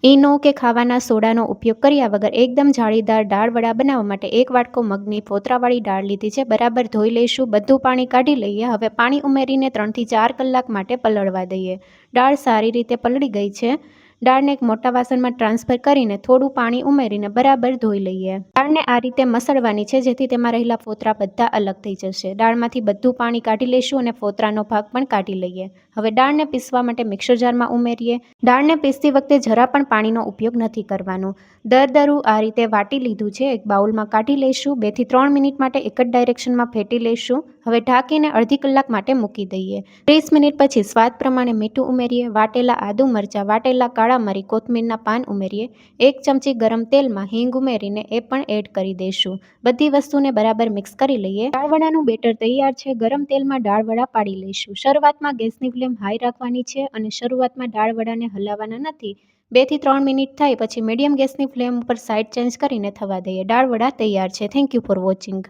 ઈનો કે ખાવાના સોડાનો ઉપયોગ કર્યા વગર એકદમ જાળીદાર દાળ વડા બનાવવા માટે 1 વાટકો મગની ફોતરાવાળી દાળ લીધી છે. બરાબર ધોઈ લઈશું. બધું પાણી કાઢી લઈએ. હવે પાણી ઉમેરીને 3 થી 4 કલાક માટે પલળવા દઈએ. દાળ સારી રીતે પલળી ગઈ છે. દાળને એક મોટા વાસણમાં ટ્રાન્સફર કરીને થોડું પાણી ઉમેરીને બરાબર ધોઈ લઈએ. દાળને આ રીતે મસળવાની છે, જેથી તેમાં રહેલા ફોતરા બધા અલગ થઈ જશે. દાળમાંથી બધું પાણી કાઢી લઈશું અને ફોતરાનો ભાગ પણ કાઢી લઈએ. હવે દાળને પીસવા માટે મિક્સર જારમાં ઉમેરીએ. દાળને પીસતી વખતે જરા પણ પાણીનો ઉપયોગ નથી કરવાનો. દરદરું આ રીતે વાટી લીધું છે. એક બાઉલમાં કાઢી લઈશું. 2 થી 3 મિનિટ માટે એક જ ડાયરેક્શનમાં ફેટી લઈશું. હવે ઢાંકીને અડધી કલાક માટે મૂકી દઈએ. 30 મિનિટ પછી સ્વાદ પ્રમાણે મીઠું ઉમેરીએ. વાટેલા આદુ મરચાં, વાટેલા કાળા મરી, કોથમીરના પાન ઉમેરીએ. 1 ચમચી ગરમ તેલમાં હિંગ ઉમેરીને એ પણ એડ કરી દઈશું. બધી વસ્તુને બરાબર મિક્સ કરી લઈએ. દાળ વડાનું બેટર તૈયાર છે. ગરમ તેલમાં દાળ વડા પાડી લઈશું. શરૂઆતમાં ગેસની ફ્લેમ હાઈ રાખવાની છે અને શરૂઆતમાં દાળ વડાને હલાવવાના નથી. 2 થી 3 મિનિટ થાય પછી મીડિયમ ગેસની ફ્લેમ ઉપર સાઈડ ચેન્જ કરીને થવા દઈએ. દાળ વડા તૈયાર છે. Thank you for watching.